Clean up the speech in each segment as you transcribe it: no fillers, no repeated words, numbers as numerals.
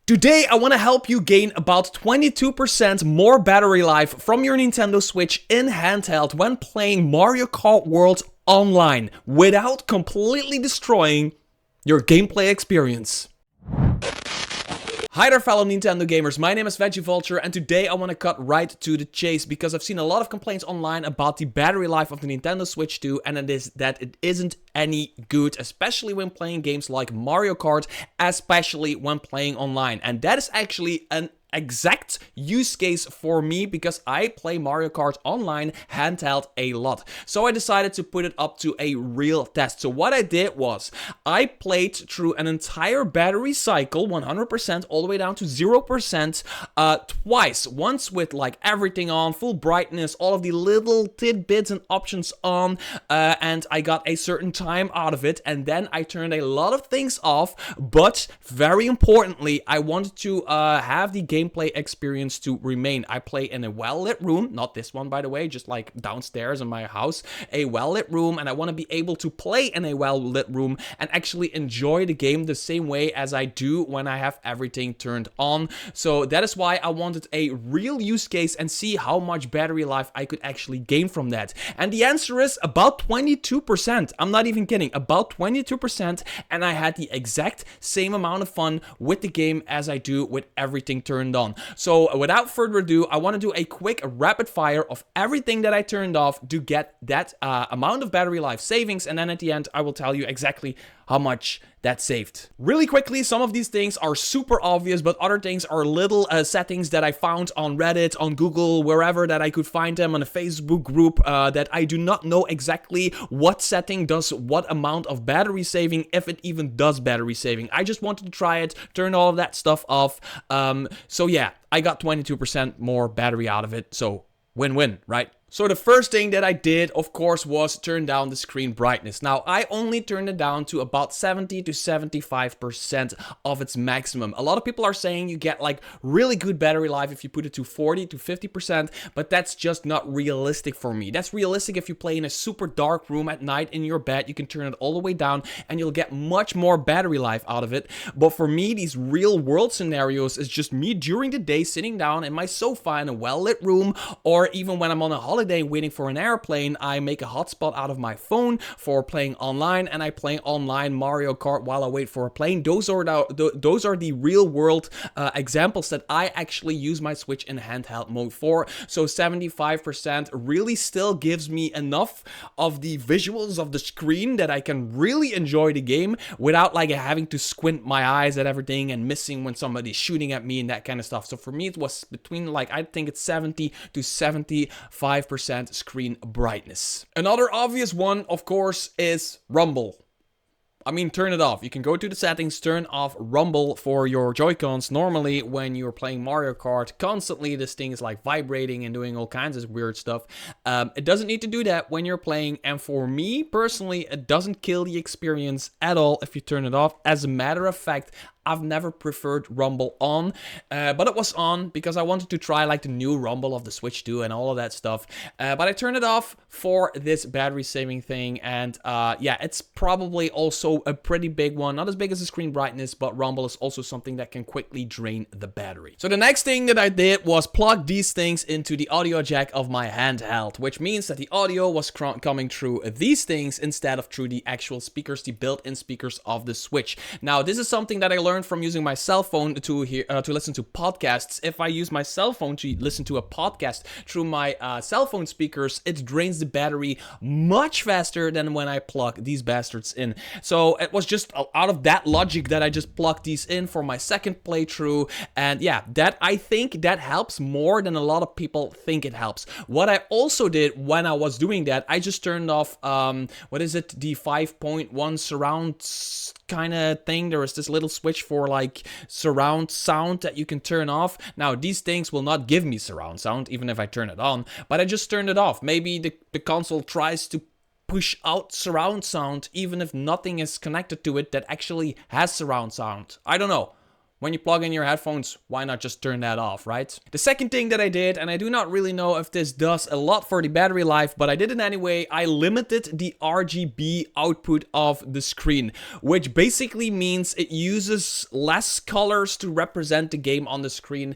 Today, I want to help you gain about 22% more battery life from your Nintendo Switch in handheld when playing Mario Kart World online without completely destroying your gameplay experience. Hi there fellow Nintendo gamers, my name is VeggieVulture and today I want to cut right to the chase because I've seen a lot of complaints online about the battery life of the Nintendo Switch 2 and it is that it isn't any good, especially when playing games like Mario Kart, especially when playing online. And that is actually an exact use case for me because I play Mario Kart online handheld a lot. So I decided to put it up to a real test. So what I did was I played through an entire battery cycle, 100% all the way down to 0%, twice. Once with like everything on, full brightness, all of the little tidbits and options on, and I got a certain time out of it. And then I turned a lot of things off, but very importantly, I wanted to have the gameplay experience to remain. I play in a well-lit room, not this one by the way, just like downstairs in my house, a well-lit room, and I want to be able to play in a well-lit room and actually enjoy the game the same way as I do when I have everything turned on. So that is why I wanted a real use case and see how much battery life I could actually gain from that. And the answer is about 22%. I'm not even kidding, about 22%, and I had the exact same amount of fun with the game as I do with everything turned on. So without further ado, I want to do a quick rapid fire of everything that I turned off to get that amount of battery life savings, and then at the end I will tell you exactly how much that saved. Really quickly, some of these things are super obvious, but other things are little settings that I found on Reddit, on Google, wherever that I could find them, on a Facebook group that I do not know exactly what setting does what amount of battery saving, if it even does battery saving. I just wanted to try it, turn all of that stuff off. So yeah, I got 22% more battery out of it, so win-win, right? So the first thing that I did, of course, was turn down the screen brightness. Now, I only turned it down to about 70 to 75% of its maximum. A lot of people are saying you get like really good battery life if you put it to 40 to 50%, but that's just not realistic for me. That's realistic if you play in a super dark room at night in your bed. You can turn it all the way down and you'll get much more battery life out of it. But for me, these real world scenarios is just me during the day sitting down in my sofa in a well-lit room, or even when I'm on a holiday waiting for an airplane, I make a hotspot out of my phone for playing online, and I play online Mario Kart while I wait for a plane. Those are the real world examples that I actually use my Switch in handheld mode for. So 75% really still gives me enough of the visuals of the screen that I can really enjoy the game without like having to squint my eyes at everything and missing when somebody's shooting at me and that kind of stuff. So for me, it was between like, I think it's 70 to 75% screen brightness. Another obvious one, of course, is rumble. I mean, turn it off. You can go to the settings, turn off rumble for your Joy-Cons. Normally, when you're playing Mario Kart, constantly this thing is like vibrating and doing all kinds of weird stuff. It doesn't need to do that when you're playing. And for me, personally, it doesn't kill the experience at all if you turn it off. As a matter of fact, I've never preferred rumble on, but it was on because I wanted to try like the new rumble of the Switch 2 and all of that stuff. But I turned it off for this battery saving thing, and yeah, it's probably also a pretty big one. Not as big as the screen brightness, but rumble is also something that can quickly drain the battery. So the next thing that I did was plug these things into the audio jack of my handheld, which means that the audio was coming through these things instead of through the actual speakers, the built-in speakers of the Switch. Now, this is something that I learned from using my cell phone to listen to podcasts. If I use my cell phone to listen to a podcast through my cell phone speakers, it drains the battery much faster than when I plug these bastards in. So it was just out of that logic that I just plugged these in for my second playthrough. And yeah, that I think that helps more than a lot of people think it helps. What I also did when I was doing that, I just turned off, what is it, the 5.1 surround kind of thing. There is this little switch for like surround sound that you can turn off. Now, these things will not give me surround sound, even if I turn it on, but I just turned it off. Maybe the console tries to push out surround sound, even if nothing is connected to it that actually has surround sound. I don't know. when you plug in your headphones, why not just turn that off, right? The second thing that I did, and I do not really know if this does a lot for the battery life, but I did it anyway, I limited the RGB output of the screen, which basically means it uses less colors to represent the game on the screen,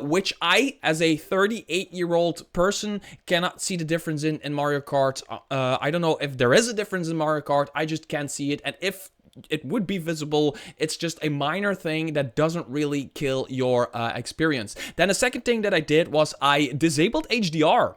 which I, as a 38-year-old person, cannot see the difference in Mario Kart. I don't know if there is a difference in Mario Kart, I just can't see it, and if it would be visible, it's just a minor thing that doesn't really kill your experience. Then the second thing that I did was I disabled HDR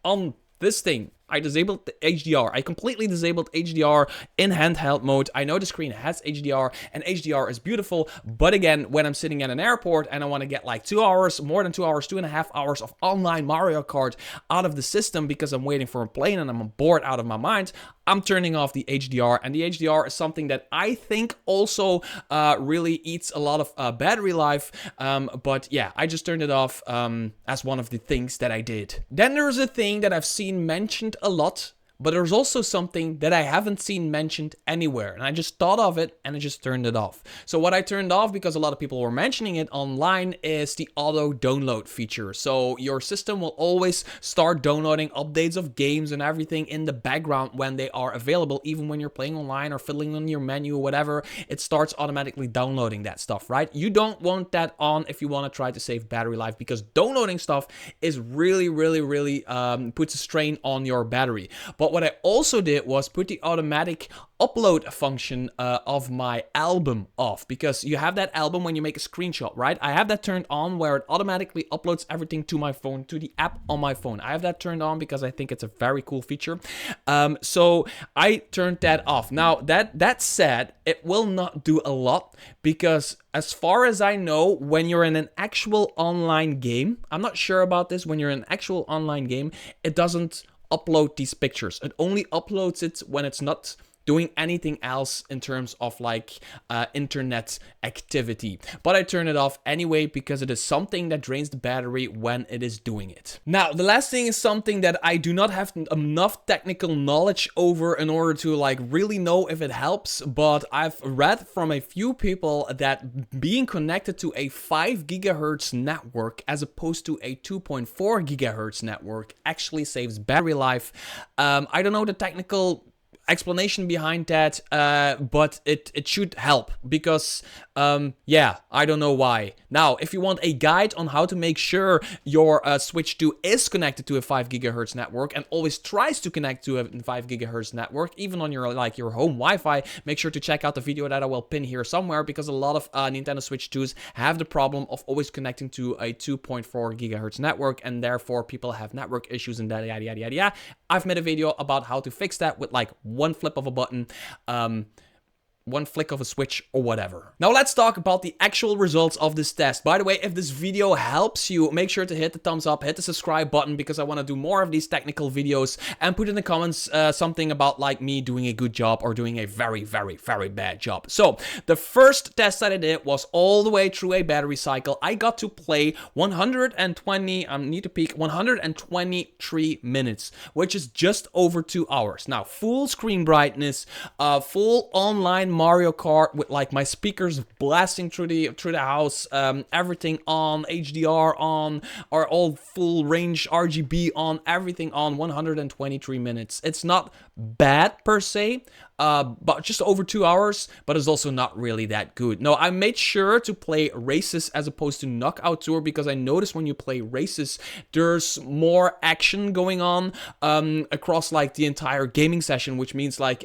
on this thing. I disabled the HDR. I completely disabled HDR in handheld mode. I know the screen has HDR, and HDR is beautiful, but again, when I'm sitting at an airport and I want to get like 2 hours, more than 2 hours, 2.5 hours of online Mario Kart out of the system because I'm waiting for a plane and I'm bored out of my mind, I'm turning off the HDR, and the HDR is something that I think also really eats a lot of battery life, but yeah, I just turned it off as one of the things that I did. Then there's a thing that I've seen mentioned a lot, but there's also something that I haven't seen mentioned anywhere, and I just thought of it and I just turned it off. So what I turned off, because a lot of people were mentioning it online, is the auto download feature. So your system will always start downloading updates of games and everything in the background when they are available, even when you're playing online or fiddling on your menu or whatever, it starts automatically downloading that stuff, right? You don't want that on if you want to try to save battery life, because downloading stuff is really puts a strain on your battery. But what I also did was put the automatic upload function of my album off, because you have that album when you make a screenshot, right? I have that turned on where it automatically uploads everything to my phone, to the app on my phone. I have that turned on because I think it's a very cool feature. So I turned that off. Now, that said, it will not do a lot, because as far as I know, when you're in an actual online game, I'm not sure about this, when you're in an actual online game, it doesn't upload these pictures. It only uploads it when it's not doing anything else in terms of like internet activity. But I turn it off anyway because it is something that drains the battery when it is doing it. Now, the last thing is something that I do not have enough technical knowledge over in order to like really know if it helps, but I've read from a few people that being connected to a 5 gigahertz network as opposed to a 2.4 gigahertz network actually saves battery life. I don't know the technical explanation behind that, but it should help, because yeah, I don't know why. Now, if you want a guide on how to make sure your Switch 2 is connected to a 5 gigahertz network and always tries to connect to a 5 gigahertz network, even on your your home Wi-Fi, make sure to check out the video that I will pin here somewhere, because a lot of Nintendo Switch 2s have the problem of always connecting to a 2.4 gigahertz network, and therefore people have network issues and that yada yada yada yada. I've made a video about how to fix that with like one flip of a button, one flick of a switch or whatever. Now let's talk about the actual results of this test. By the way, if this video helps you, make sure to hit the thumbs up, hit the subscribe button, because I want to do more of these technical videos, and put in the comments something about like me doing a good job or doing a very bad job. So the first test that I did was all the way through a battery cycle. I got to play 123 minutes, which is just over 2 hours. Now, full screen brightness, full online Mario Kart with like my speakers blasting through the house, everything on, HDR on, or all full range RGB on, everything on, 123 minutes. It's not bad per se, but just over 2 hours, but it's also not really that good. No, I made sure to play races as opposed to knockout tour, because I noticed when you play races, there's more action going on across like the entire gaming session, which means like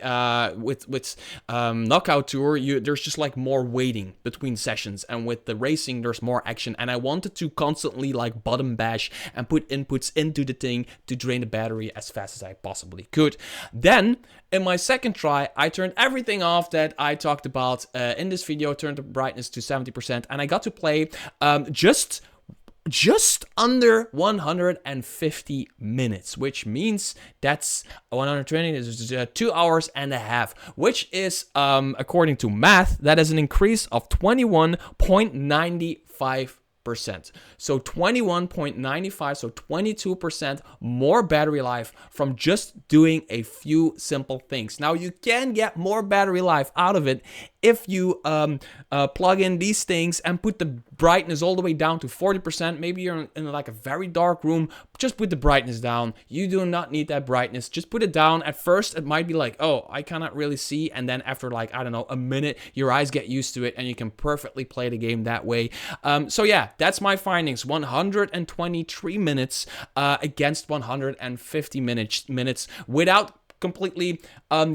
with knockout tour, there's just like more waiting between sessions, and with the racing, there's more action, and I wanted to constantly like button bash and put inputs into the thing to drain the battery as fast as I possibly could. Then, in my second try, I turned everything off that I talked about in this video, turned the brightness to 70%, and I got to play just under 150 minutes, which means that's 120 is 2 hours and a half, which is, according to math, that is an increase of 21.95%. So 21.95, so 22% more battery life from just doing a few simple things. Now, you can get more battery life out of it if you plug in these things and put the brightness all the way down to 40%, maybe you're in like a very dark room, just put the brightness down. You do not need that brightness. Just put it down. At first, it might be like, oh, I cannot really see. And then after like, I don't know, a minute, your eyes get used to it and you can perfectly play the game that way. So yeah, that's my findings. 123 minutes against 150 minutes without completely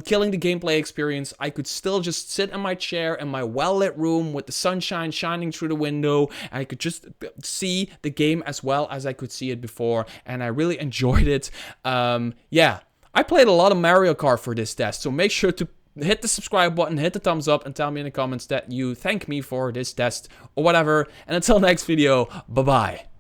killing the gameplay experience. I could still just sit in my chair in my well-lit room with the sunshine shining through the window. I could just see the game as well as I could see it before, and I really enjoyed it. Yeah, I played a lot of Mario Kart for this test, so make sure to hit the subscribe button, hit the thumbs up, and tell me in the comments that you thank me for this test or whatever. And until next video, bye-bye.